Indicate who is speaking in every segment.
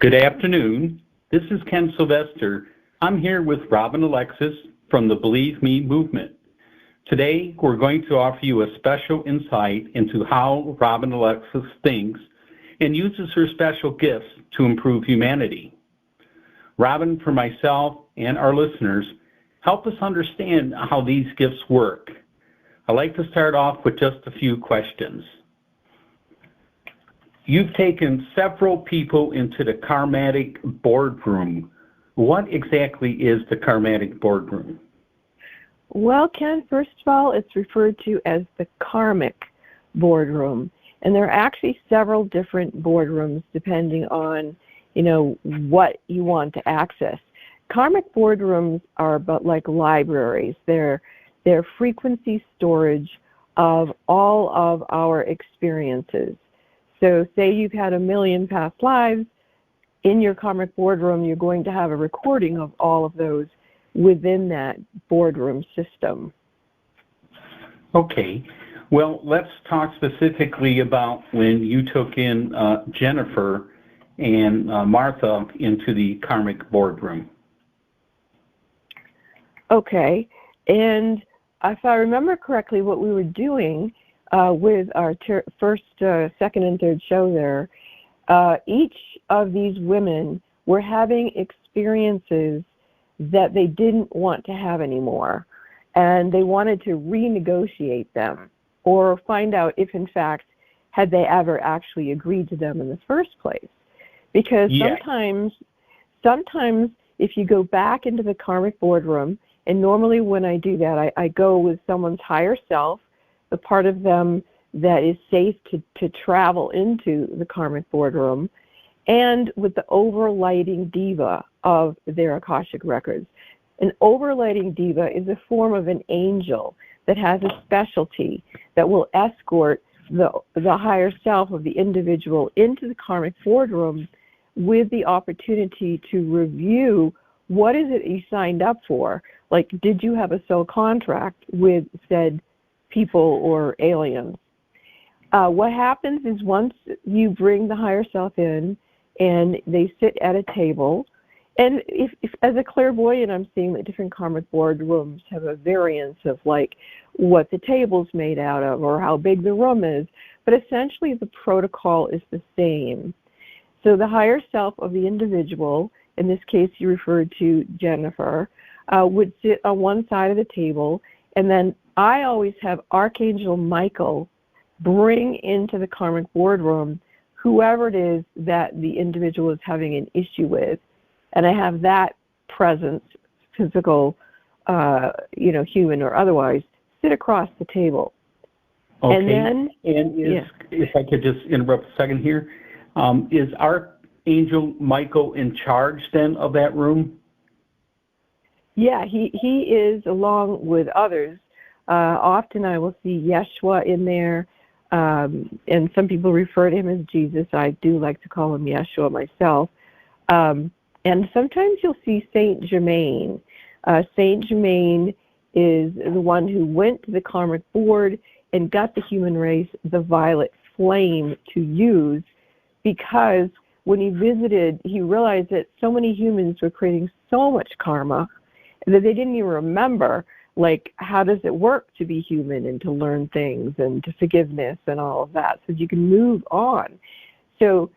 Speaker 1: Good afternoon. This is Ken Sylvester. I'm here with Robin Alexis from the Believe Me movement. Today, we're going to offer you a special insight into how Robin Alexis thinks and uses her special gifts to improve humanity. Robin, for myself and our listeners, help us understand how these gifts work. I'd like to start off with just a few questions. You've taken several people into the karmatic boardroom. What exactly is the karmatic boardroom?
Speaker 2: Well, Ken, first of all, it's referred to as the karmic boardroom. And there are actually several different boardrooms depending on, what you want to access. Karmic boardrooms are about like libraries. They're frequency storage of all of our experiences. So say you've had a million past lives, in your karmic boardroom, you're going to have a recording of all of those within that boardroom system.
Speaker 1: Okay. Well, let's talk specifically about when you took in Jennifer and Martha into the karmic boardroom.
Speaker 2: Okay. And if I remember correctly, what we were doing with our first, second, and third show there, each of these women were having experiences that they didn't want to have anymore, and they wanted to renegotiate them or find out if, in fact, had they ever actually agreed to them in the first place. Because sometimes if you go back into the karmic boardroom, and normally when I do that, I go with someone's higher self, the part of them that is safe to travel into the karmic boardroom, and with the overlighting diva of their Akashic records. An overlighting diva is a form of an angel that has a specialty that will escort the higher self of the individual into the karmic boardroom with the opportunity to review what is it you signed up for. Like, did you have a soul contract with said people or aliens? What happens is once you bring the higher self in and they sit at a table, and if as a clairvoyant I'm seeing that different karmic boardrooms have a variance of like what the table's made out of or how big the room is, but essentially the protocol is the same. So the higher self of the individual, in this case you referred to Jennifer, would sit on one side of the table, and then I always have Archangel Michael bring into the karmic boardroom whoever it is that the individual is having an issue with. And I have that presence, physical, human or otherwise, sit across the table.
Speaker 1: Okay.
Speaker 2: And then,
Speaker 1: if I could just interrupt a second here, is Archangel Michael in charge then of that room?
Speaker 2: Yeah, he is, along with others. Often I will see Yeshua in there, and some people refer to him as Jesus. I do like to call him Yeshua myself. And sometimes you'll see Saint Germain. Saint Germain is the one who went to the karmic board and got the human race the violet flame to use, because when he visited, he realized that so many humans were creating so much karma that they didn't even remember, like, how does it work to be human and to learn things and to forgiveness and all of that, so you can move on. So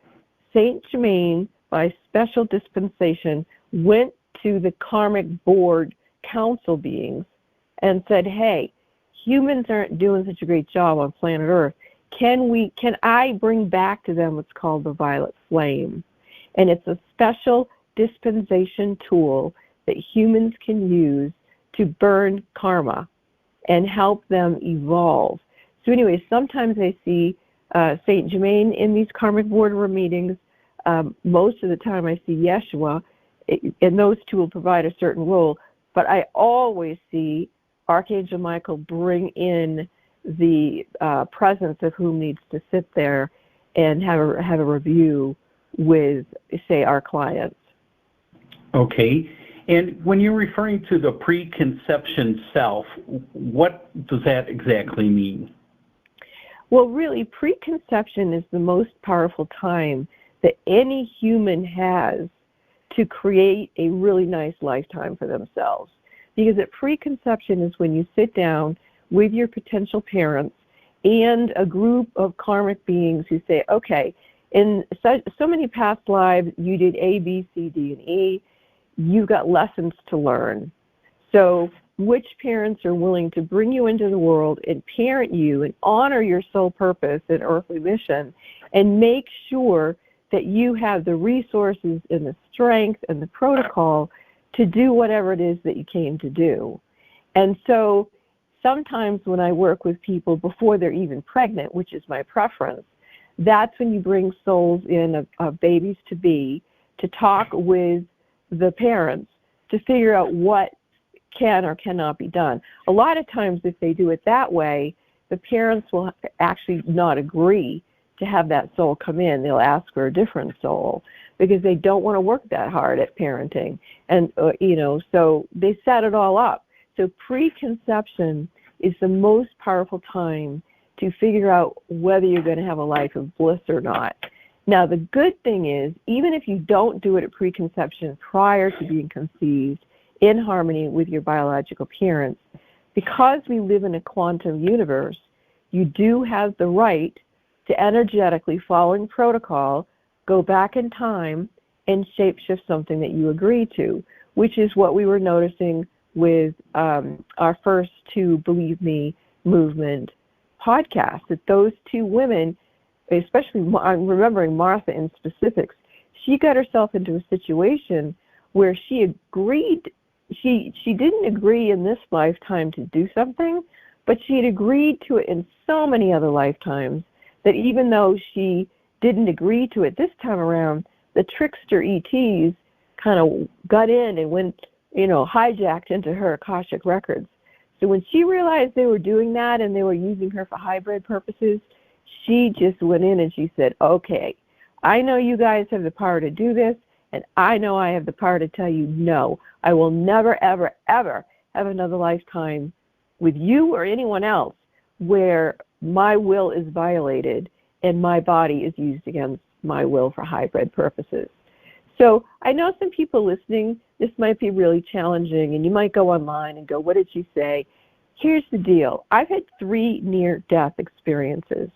Speaker 2: Saint Germain, by special dispensation, went to the karmic board council beings and said, hey, humans aren't doing such a great job on planet Earth. Can I bring back to them what's called the violet flame? And it's a special dispensation tool that humans can use to burn karma and help them evolve. So anyway, sometimes I see Saint Germain in these karmic boardroom meetings. Most of the time I see Yeshua, and those two will provide a certain role, but I always see Archangel Michael bring in the presence of whom needs to sit there and have a review with, say, our clients.
Speaker 1: Okay. And when you're referring to the preconception self, what does that exactly mean?
Speaker 2: Well, really, preconception is the most powerful time that any human has to create a really nice lifetime for themselves. Because at preconception is when you sit down with your potential parents and a group of karmic beings who say, okay, in so many past lives, you did A, B, C, D, and E. You've got lessons to learn. So which parents are willing to bring you into the world and parent you and honor your soul purpose and earthly mission and make sure that you have the resources and the strength and the protocol to do whatever it is that you came to do. And so sometimes when I work with people before they're even pregnant, which is my preference, that's when you bring souls in of babies to be to talk with the parents to figure out what can or cannot be done. A lot of times if they do it that way, the parents will actually not agree to have that soul come in. They'll ask for a different soul because they don't want to work that hard at parenting. And, so they set it all up. So preconception is the most powerful time to figure out whether you're going to have a life of bliss or not. Now, the good thing is, even if you don't do it at preconception prior to being conceived in harmony with your biological parents, because we live in a quantum universe, you do have the right to energetically, following protocol, go back in time and shapeshift something that you agree to, which is what we were noticing with our first two Believe Me movement podcasts, that those two women, especially I'm remembering Martha in specifics, she got herself into a situation where she agreed, she didn't agree in this lifetime to do something, but she had agreed to it in so many other lifetimes that even though she didn't agree to it this time around, the trickster ETs kind of got in and went, hijacked into her Akashic records. So when she realized they were doing that and they were using her for hybrid purposes, she just went in and she said, okay, I know you guys have the power to do this, and I know I have the power to tell you no. I will never, ever, ever have another lifetime with you or anyone else where my will is violated and my body is used against my will for hybrid purposes. So I know some people listening, this might be really challenging, and you might go online and go, what did she say? Here's the deal. I've had 3 near-death experiences,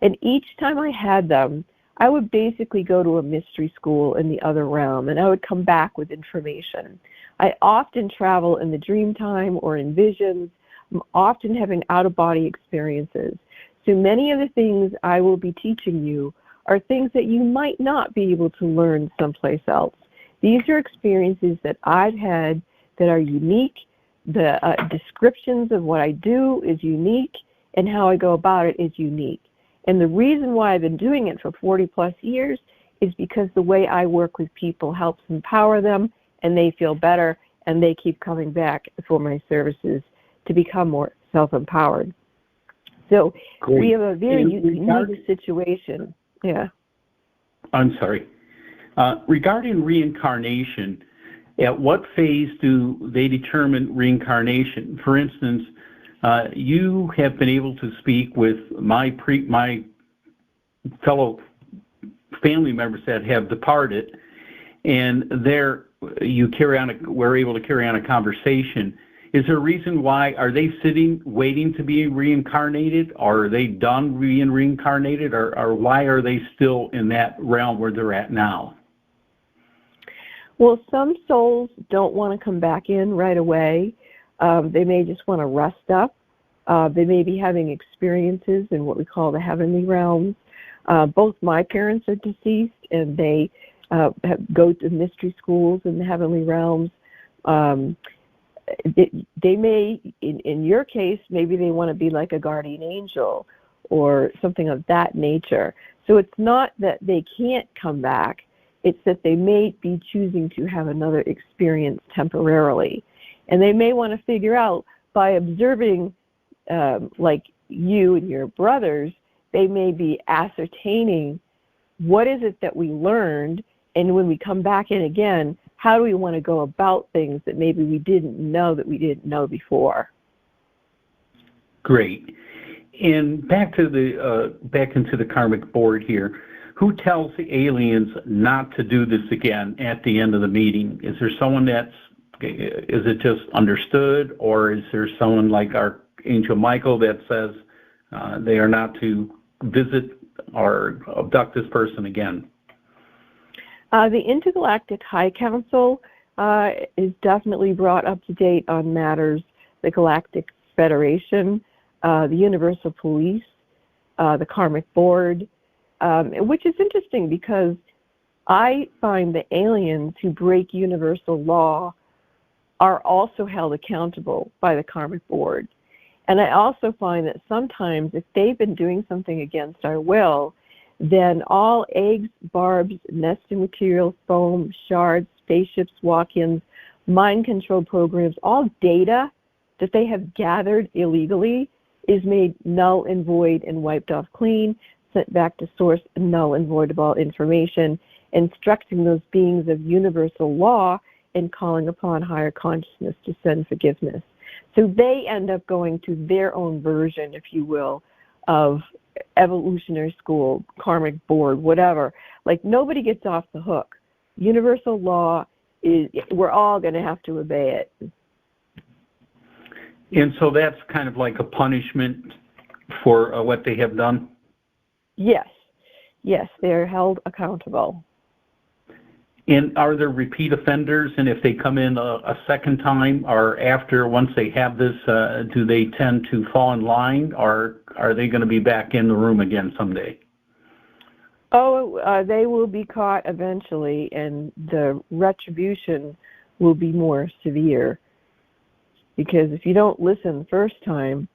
Speaker 2: and each time I had them, I would basically go to a mystery school in the other realm, and I would come back with information. I often travel in the dream time or in visions. I'm often having out-of-body experiences. So many of the things I will be teaching you are things that you might not be able to learn someplace else. These are experiences that I've had that are unique. The descriptions of what I do is unique, and how I go about it is unique. And the reason why I've been doing it for 40-plus years is because the way I work with people helps empower them, and they feel better, and they keep coming back for my services to become more self-empowered. So Great. We have a very unique situation. Yeah.
Speaker 1: I'm sorry. Regarding reincarnation, at what phase do they determine reincarnation? For instance, you have been able to speak with my fellow family members that have departed, and we're able to carry on a conversation. Is there a reason why? Are they sitting waiting to be reincarnated, or are they done being reincarnated, or why are they still in that realm where they're at now?
Speaker 2: Well, some souls don't want to come back in right away. They may just want to rest up. They may be having experiences in what we call the heavenly realms. Both my parents are deceased, and they go to mystery schools in the heavenly realms. They may, in your case, maybe they want to be like a guardian angel or something of that nature. So it's not that they can't come back. It's that they may be choosing to have another experience temporarily. And they may want to figure out, by observing like you and your brothers, they may be ascertaining what is it that we learned, and when we come back in again, how do we want to go about things that maybe we didn't know that we didn't know before?
Speaker 1: Great. And back into the karmic board here. who tells the aliens not to do this again at the end of the meeting? Is there someone is it just understood, or is there someone like Archangel Michael that says they are not to visit or abduct this person again?
Speaker 2: The Intergalactic High Council is definitely brought up to date on matters, the Galactic Federation, the Universal Police, the Karmic Board, which is interesting because I find the aliens who break universal law are also held accountable by the Karmic Board. And I also find that sometimes if they've been doing something against our will, then all eggs, barbs, nesting materials, foam, shards, spaceships, walk-ins, mind control programs, all data that they have gathered illegally is made null and void and wiped off clean, sent back to source, null and void of all information, instructing those beings of universal law and calling upon higher consciousness to send forgiveness. So they end up going to their own version, if you will, of evolutionary school, karmic board, whatever. Like, nobody gets off the hook. Universal law is, we're all going to have to obey it.
Speaker 1: And so that's kind of like a punishment for what they have done?
Speaker 2: Yes. Yes, they're held accountable.
Speaker 1: And are there repeat offenders? And if they come in a second time or after, once they have this, do they tend to fall in line, or are they going to be back in the room again someday?
Speaker 2: Oh, they will be caught eventually, and the retribution will be more severe. Because if you don't listen the first time,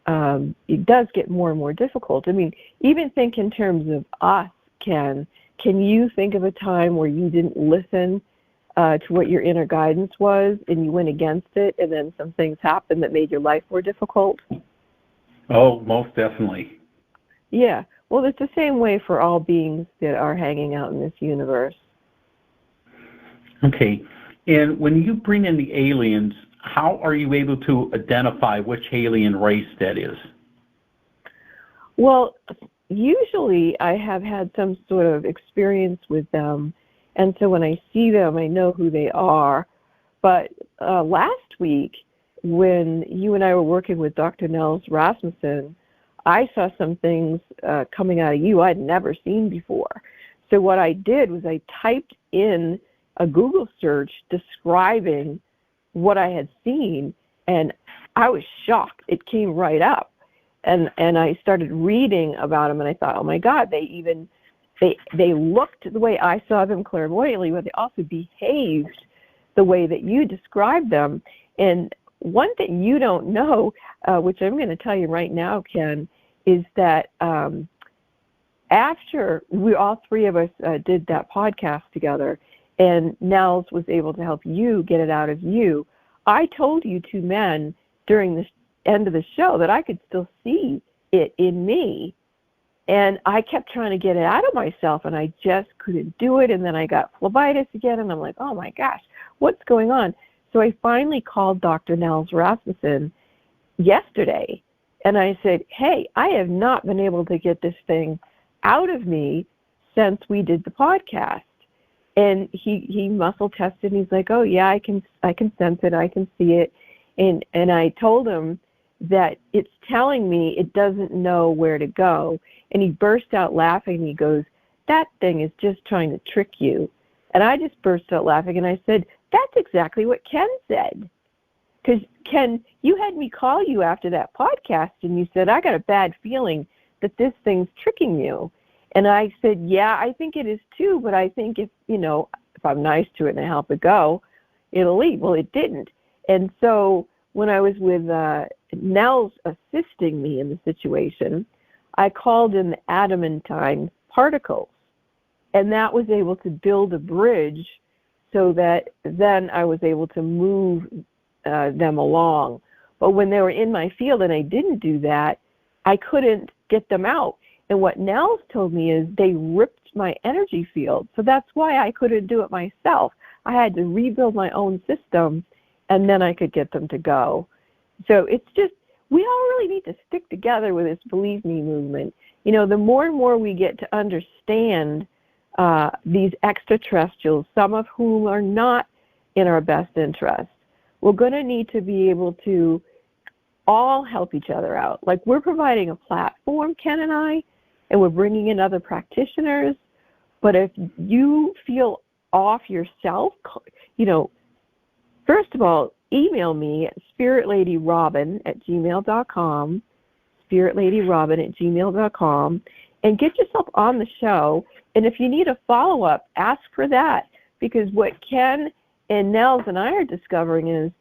Speaker 2: it does get more and more difficult. I mean, even think in terms of us, Ken. Can you think of a time where you didn't listen to what your inner guidance was and you went against it, and then some things happened that made your life more difficult?
Speaker 1: Oh, most definitely.
Speaker 2: Yeah. Well, it's the same way for all beings that are hanging out in this universe.
Speaker 1: Okay. And when you bring in the aliens, how are you able to identify which alien race that is?
Speaker 2: Well, usually I have had some sort of experience with them, and so when I see them, I know who they are. But last week, when you and I were working with Dr. Nels Rasmussen, I saw some things coming out of you I'd never seen before. So what I did was I typed in a Google search describing what I had seen, and I was shocked. It came right up. And I started reading about them, and I thought, oh my God, they looked the way I saw them clairvoyantly, but they also behaved the way that you described them. And one thing you don't know, which I'm going to tell you right now, Ken, is that after all three of us did that podcast together, and Nels was able to help you get it out of you, I told you two men during the end of the show that I could still see it in me. And I kept trying to get it out of myself, and I just couldn't do it. And then I got phlebitis again, and I'm like, oh my gosh, what's going on? So I finally called Dr. Nels Rasmussen yesterday, and I said, hey, I have not been able to get this thing out of me since we did the podcast. And he muscle tested, and he's like, oh yeah, I can sense it, I can see it. And I told him that it's telling me it doesn't know where to go. And he burst out laughing. He goes, that thing is just trying to trick you. And I just burst out laughing, and I said, that's exactly what Ken said. Because, Ken, you had me call you after that podcast, and you said, I got a bad feeling that this thing's tricking you. And I said, yeah, I think it is too, but I think if I'm nice to it and I help it go, it'll leave. Well, it didn't. And so when I was with Nels assisting me in the situation, I called in the adamantine particles, and that was able to build a bridge so that then I was able to move them along. But when they were in my field and I didn't do that, I couldn't get them out. And what Nels told me is they ripped my energy field. So that's why I couldn't do it myself. I had to rebuild my own system, and then I could get them to go. So it's just, we all really need to stick together with this Believe Me movement. You know, the more and more we get to understand these extraterrestrials, some of whom are not in our best interest, we're going to need to be able to all help each other out. Like, we're providing a platform, Ken and I, and we're bringing in other practitioners. But if you feel off yourself, you know, first of all, email me at spiritlady.robin@gmail.com, spiritlady.robin@gmail.com, and get yourself on the show. And if you need a follow-up, ask for that, because what Ken and Nels and I are discovering is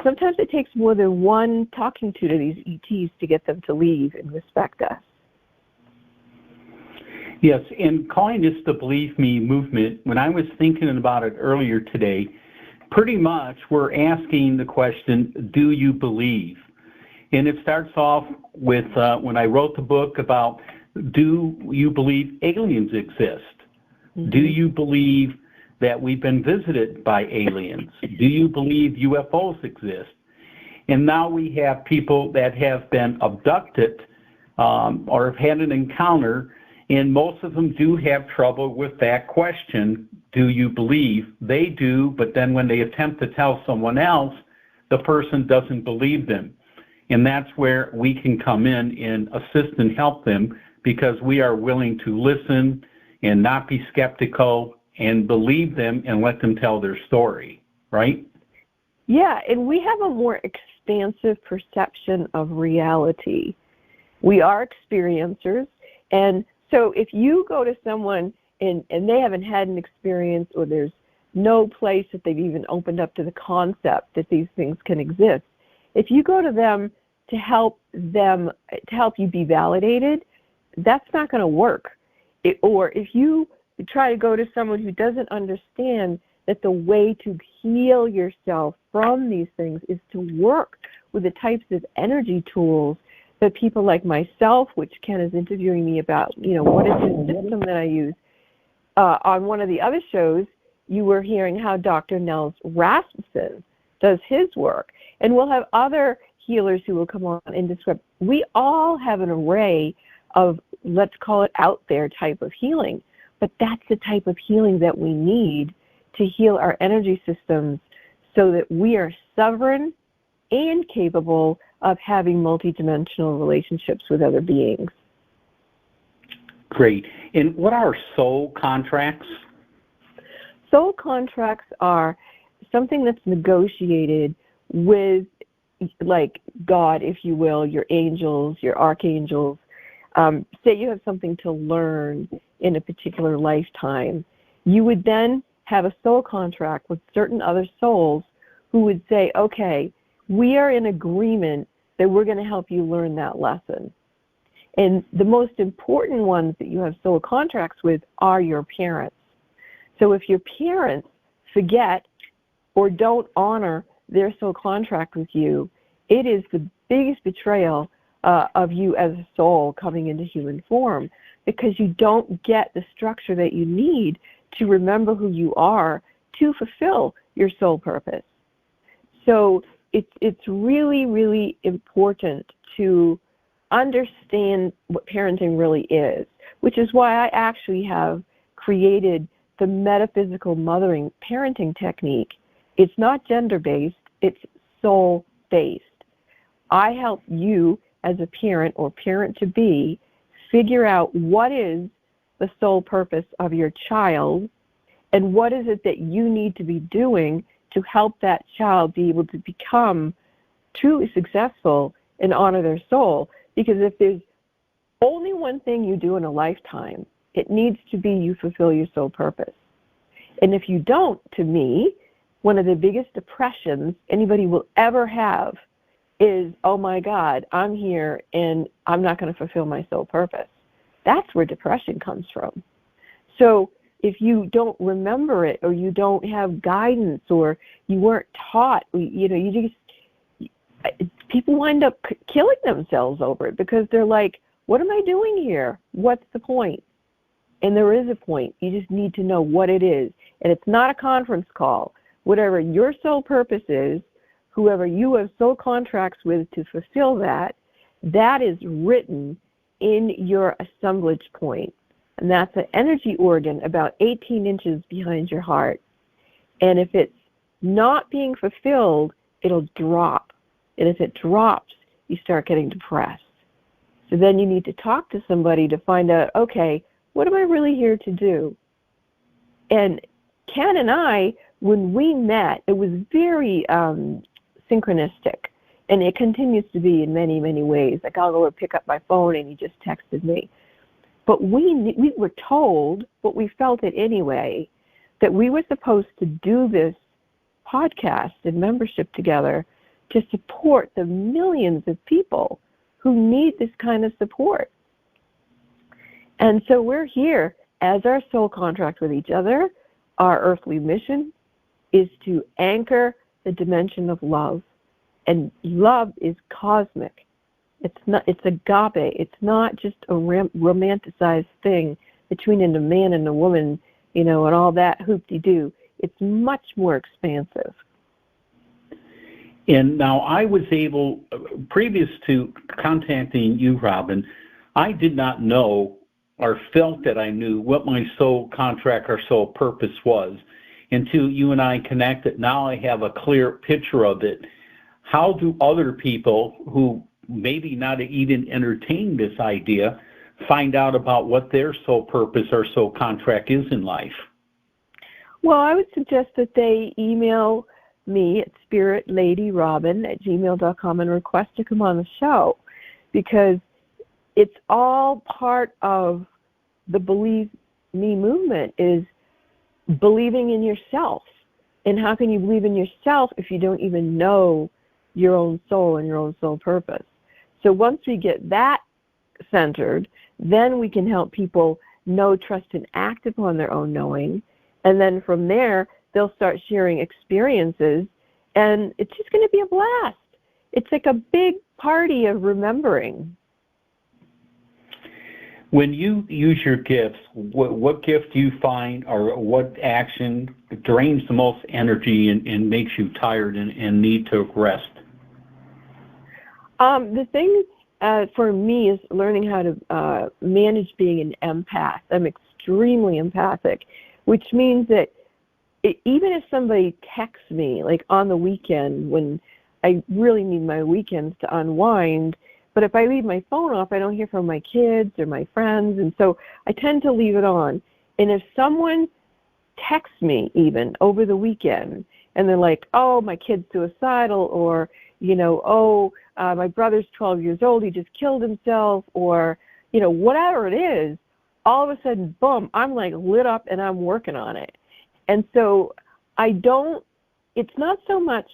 Speaker 2: sometimes it takes more than one talking to these ETs to get them to leave and respect us.
Speaker 1: Yes, and calling this the Believe Me movement, when I was thinking about it earlier today, pretty much we're asking the question, do you believe? And it starts off with when I wrote the book about, do you believe aliens exist? Mm-hmm. Do you believe that we've been visited by aliens? Do you believe UFOs exist? And now we have people that have been abducted or have had an encounter, and most of them do have trouble with that question, do you believe? They do, but then when they attempt to tell someone else, the person doesn't believe them. And that's where we can come in and assist and help them, because we are willing to listen and not be skeptical and believe them and let them tell their story, right?
Speaker 2: Yeah, and we have a more expansive perception of reality. We are experiencers, and so if you go to someone and they haven't had an experience, or there's no place that they've even opened up to the concept that these things can exist, if you go to them to help you be validated, that's not going to work. Or if you try to go to someone who doesn't understand that the way to heal yourself from these things is to work with the types of energy tools that people like myself, which Ken is interviewing me about, you know, what is the system that I use. On one of the other shows, you were hearing how Dr. Nels Rasmussen does his work. And we'll have other healers who will come on and describe. We all have an array of, let's call it out there type of healing. But that's the type of healing that we need to heal our energy systems so that we are sovereign and capable of having multidimensional relationships with other beings.
Speaker 1: Great. And what are soul contracts?
Speaker 2: Soul contracts are something that's negotiated with, like, God, if you will, your angels, your archangels. Say you have something to learn in a particular lifetime. You would then have a soul contract with certain other souls who would say, okay, we are in agreement that we're going to help you learn that lesson. And the most important ones that you have soul contracts with are your parents. So if your parents forget or don't honor their soul contract with you, it is the biggest betrayal of you as a soul coming into human form, because you don't get the structure that you need to remember who you are to fulfill your soul purpose. So it's really, really important to understand what parenting really is, which is why I actually have created the metaphysical mothering parenting technique. It's not gender-based, it's soul-based. I help you as a parent or parent-to-be figure out what is the soul purpose of your child and what is it that you need to be doing to help that child be able to become truly successful and honor their soul. Because if there's only one thing you do in a lifetime, it needs to be you fulfill your soul purpose. And if you don't, to me, one of the biggest depressions anybody will ever have is, oh my God, I'm here and I'm not going to fulfill my soul purpose. That's where depression comes from. So if you don't remember it, or you don't have guidance, or you weren't taught, people wind up killing themselves over it, because they're like, what am I doing here? What's the point? And there is a point. You just need to know what it is. And it's not a conference call. Whatever your soul purpose is, whoever you have soul contracts with to fulfill that, that is written in your assemblage point, and that's an energy organ about 18 inches behind your heart. And if it's not being fulfilled, it'll drop. And if it drops, you start getting depressed. So then you need to talk to somebody to find out, okay, what am I really here to do? And Ken and I, when we met, it was very synchronistic. And it continues to be in many, many ways. Like I'll go and pick up my phone and he just texted me. But we were told, but we felt it anyway, that we were supposed to do this podcast and membership together to support the millions of people who need this kind of support. And so we're here as our soul contract with each other. Our earthly mission is to anchor the dimension of love. And love is cosmic. It's agape. It's not just a romanticized thing between a man and a woman, and all that hoop-de-doo. It's much more expansive.
Speaker 1: And now I was able, previous to contacting you, Robin, I did not know or felt that I knew what my soul contract or soul purpose was until you and I connected. Now I have a clear picture of it. How do other people who maybe not even entertain this idea find out about what their soul purpose or soul contract is in life?
Speaker 2: Well, I would suggest that they email me at spiritlady.robin@gmail.com and request to come on the show, because it's all part of the Believe Me movement, is believing in yourself. And how can you believe in yourself if you don't even know your own soul and your own soul purpose? So once we get that centered, then we can help people know, trust, and act upon their own knowing. And then from there, they'll start sharing experiences, and it's just going to be a blast. It's like a big party of remembering.
Speaker 1: When you use your gifts, what gift do you find, or what action drains the most energy and makes you tired and need to rest?
Speaker 2: The thing for me is learning how to manage being an empath. I'm extremely empathic, which means that even if somebody texts me, like on the weekend when I really need my weekends to unwind, but if I leave my phone off, I don't hear from my kids or my friends, and so I tend to leave it on. And if someone texts me even over the weekend, and they're like, oh, my kid's suicidal, or, my brother's 12 years old, he just killed himself, or, whatever it is, all of a sudden, boom, I'm like lit up and I'm working on it. And so it's not so much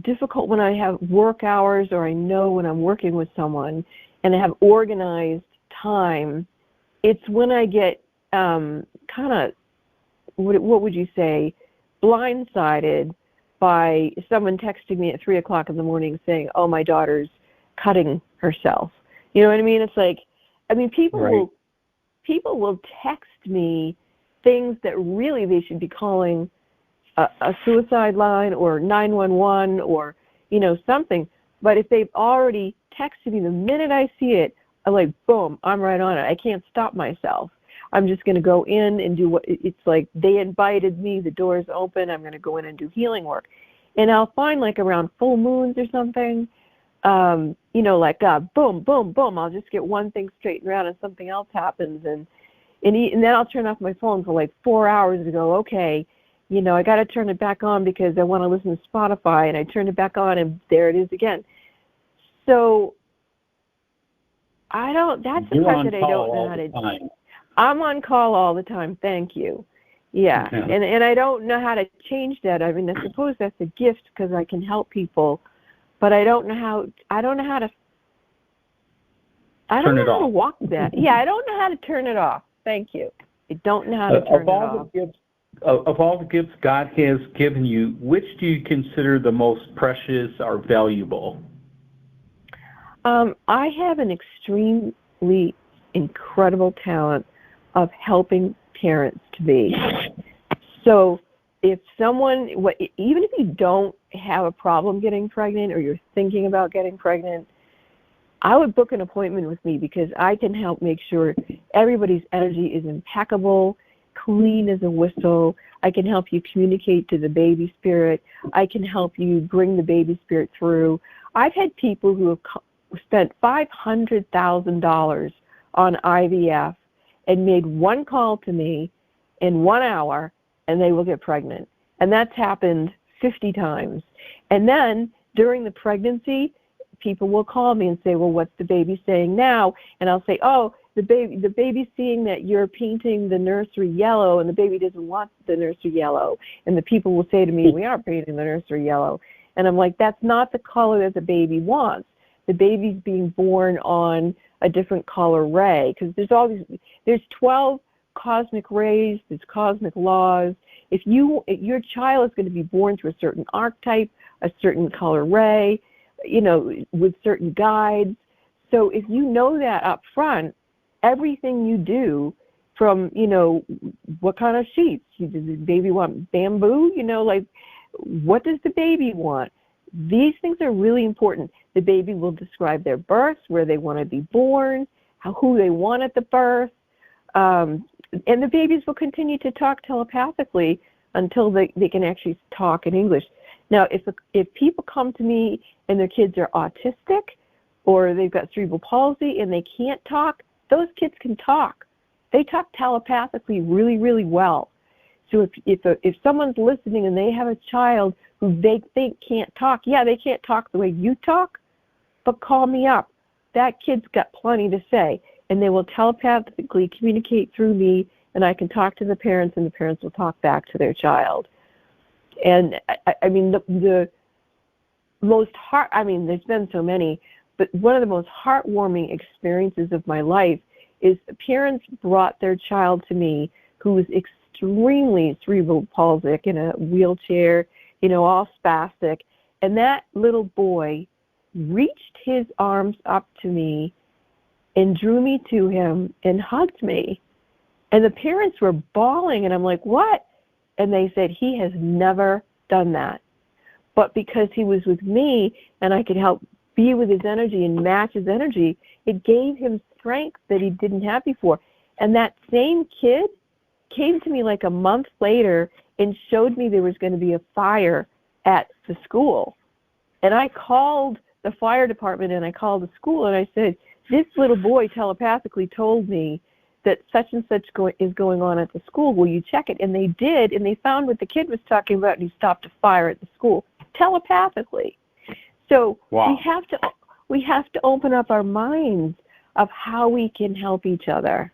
Speaker 2: difficult when I have work hours, or I know when I'm working with someone and I have organized time. It's when I get kind of, what would you say, blindsided by someone texting me at 3 o'clock in the morning saying, oh, my daughter's cutting herself. You know what I mean? It's like, people
Speaker 1: right.
Speaker 2: will text me things that really they should be calling a suicide line or 911 or, something. But if they've already texted me, the minute I see it, I'm like, boom, I'm right on it. I can't stop myself. I'm just going to go in and do what it's like. They invited me. The door's open. I'm going to go in and do healing work. And I'll find like around full moons or something, boom, boom, boom. I'll just get one thing straightened around and something else happens. And then I'll turn off my phone for like 4 hours to go, okay, I got to turn it back on because I want to listen to Spotify, and I turn it back on, and there it is again. So that's the part that I don't know how to do. I'm on call all the time, thank you. Yeah, and I don't know how to change that. I suppose that's a gift because I can help people, but I don't know how to walk that. Yeah, I don't know how to turn it off. Thank you. I don't know how to turn it off.
Speaker 1: Of all the gifts God has given you, which do you consider the most precious or valuable?
Speaker 2: I have an extremely incredible talent of helping parents to be. So if someone, even if you don't have a problem getting pregnant or you're thinking about getting pregnant, I would book an appointment with me because I can help make sure everybody's energy is impeccable, clean as a whistle. I can help you communicate to the baby spirit. I can help you bring the baby spirit through. I've had people who have spent $500,000 on IVF and made one call to me in 1 hour, and they will get pregnant. And that's happened 50 times. And then during the pregnancy, people will call me and say, well, what's the baby saying now? And I'll say, oh, the baby's seeing that you're painting the nursery yellow, and the baby doesn't want the nursery yellow. And the people will say to me, we aren't painting the nursery yellow. And I'm like, that's not the color that the baby wants. The baby's being born on a different color ray, because there's 12 cosmic rays, there's cosmic laws. If your child is going to be born through a certain archetype, a certain color ray, with certain guides. So if you know that up front, everything you do from, what kind of sheets? Does the baby want bamboo? What does the baby want? These things are really important. The baby will describe their birth, where they want to be born, who they want at the birth. And the babies will continue to talk telepathically until they can actually talk in English. Now, if people come to me and their kids are autistic or they've got cerebral palsy and they can't talk, those kids can talk. They talk telepathically really, really well. So if someone's listening and they have a child who they think can't talk, yeah, they can't talk the way you talk, but call me up. That kid's got plenty to say, and they will telepathically communicate through me, and I can talk to the parents, and the parents will talk back to their child. And I mean, the most there's been so many, but one of the most heartwarming experiences of my life is parents brought their child to me who was extremely cerebral palsic, in a wheelchair, all spastic. And that little boy reached his arms up to me and drew me to him and hugged me. And the parents were bawling, and I'm like, what? And they said, he has never done that. But because he was with me and I could help be with his energy and match his energy, it gave him strength that he didn't have before. And that same kid came to me like a month later and showed me there was going to be a fire at the school. And I called the fire department and I called the school and I said, this little boy telepathically told me that such and such is going on at the school. Will you check it? And they did, and they found what the kid was talking about, and he stopped a fire at the school telepathically. So wow. we have to open up our minds of how we can help each other.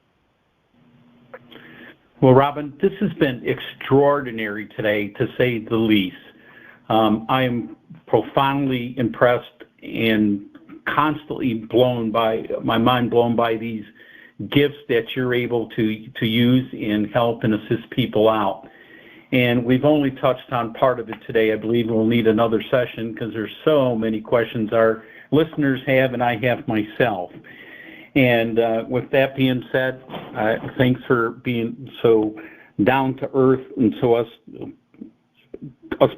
Speaker 1: Well, Robin, this has been extraordinary today, to say the least. I am profoundly impressed and constantly blown by these gifts that you're able to use and help and assist people out. And we've only touched on part of it today. I believe we'll need another session because there's so many questions our listeners have and I have myself. And with that being said, thanks for being so down to earth, and so us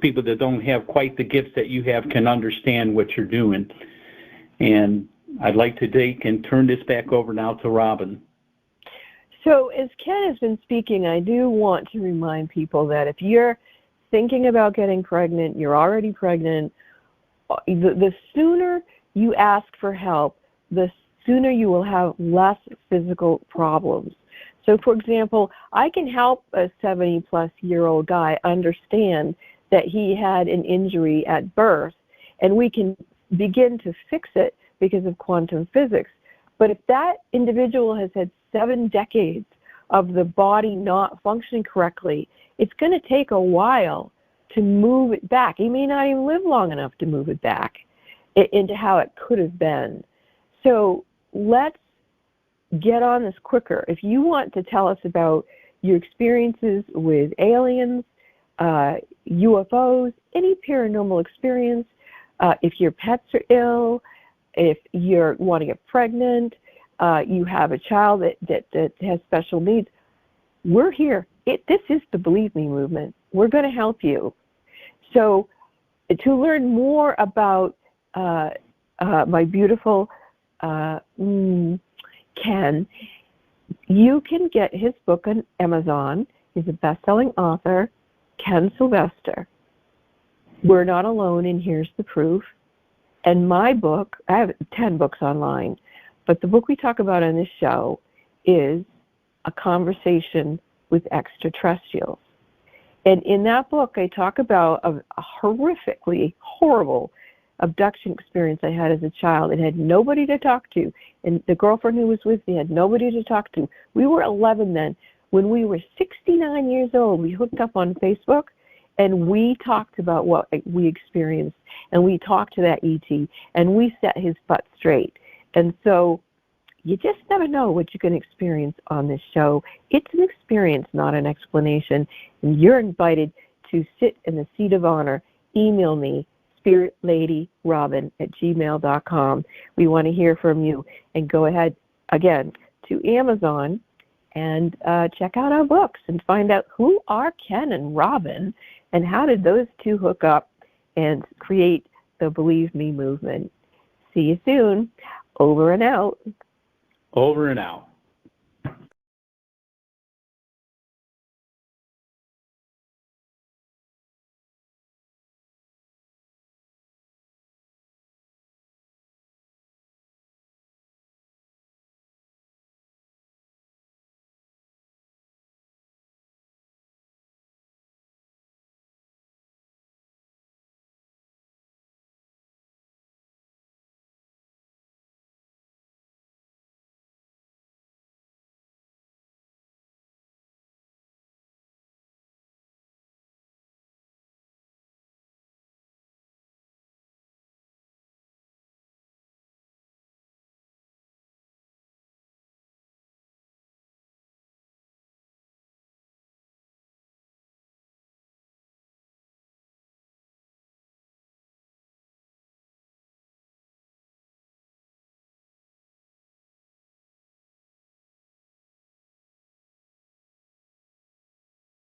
Speaker 1: people that don't have quite the gifts that you have can understand what you're doing. And I'd like to take and turn this back over now to Robin.
Speaker 2: So as Ken has been speaking, I do want to remind people that if you're thinking about getting pregnant, you're already pregnant, the sooner you ask for help, the sooner you will have less physical problems. So, for example, I can help a 70-plus-year-old guy understand that he had an injury at birth, and we can begin to fix it because of quantum physics. But if that individual has had 7 decades of the body not functioning correctly, it's going to take a while to move it back. He may not even live long enough to move it back into how it could have been. So let's get on this quicker. If you want to tell us about your experiences with aliens, UFOs, any paranormal experience, if your pets are ill, if you want to get pregnant, you have a child that has special needs, we're here. This is the Believe Me movement. We're going to help you. So to learn more about my beautiful Ken, you can get his book on Amazon. He's a best-selling author, Ken Sylvester. We're Not Alone, and Here's the Proof. And my book, I have 10 books online, but the book we talk about on this show is A Conversation with Extraterrestrials. And in that book, I talk about a horrifically horrible abduction experience I had as a child. It had nobody to talk to. And the girlfriend who was with me had nobody to talk to. We were 11 then. When we were 69 years old, we hooked up on Facebook, and we talked about what we experienced. And we talked to that ET, and we set his butt straight. And so you just never know what you can experience on this show. It's an experience, not an explanation. And you're invited to sit in the seat of honor. Email me, spiritlady.robin@gmail.com. We want to hear from you. And go ahead, again, to Amazon and check out our books and find out who are Ken and Robin and how did those two hook up and create the Believe Me movement. See you soon. Over and out.
Speaker 1: Over and out.